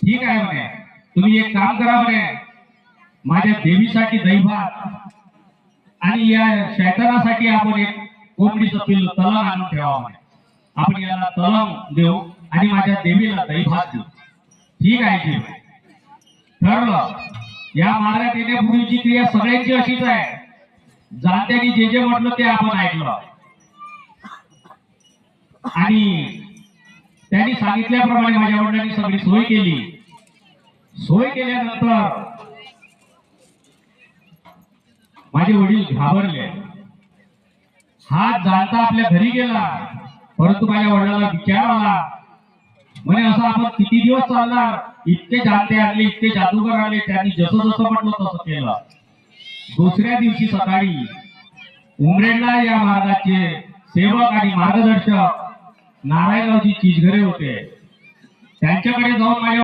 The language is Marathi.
ठीक आहे म्हणे, तुम्ही एक काम करा म्हणे, माझ्या देवीसाठी दहीभात आणि या शैतानासाठी आपण एक कोंबडीचं पिल्लू तलम आणून ठेवा म्हणे. आपण याला तलम देऊ आणि माझ्या देवीला दहीभात देऊ. ठीक आहे की ठरलं. या मार्गात येण्यापूर्वीची क्रिया सगळ्यांची अशीच आहे. जाणत्यांनी जे जे म्हटलं ते आपण ऐकलं आणि त्यांनी सांगितल्याप्रमाणे माझ्या वडिलांनी सगळी सोय केली. सोय केल्यानंतर माझे वडील घाबरले. हा जाणता आपल्या घरी गेला, परंतु माझ्या वडिलांना विचार आला, म्हणे असं आपण किती दिवस चालणार. इतके जाणते आले, इतके जादूगर आले, त्यांनी जसं जसं म्हटलं तसं केलं. दुसऱ्या दिवशी सकाळी उमरेडला या मार्गाचे सेवक आणि मार्गदर्शक नारायणरावजी चिचघरे होते. त्यांच्याकडे जाऊन माझ्या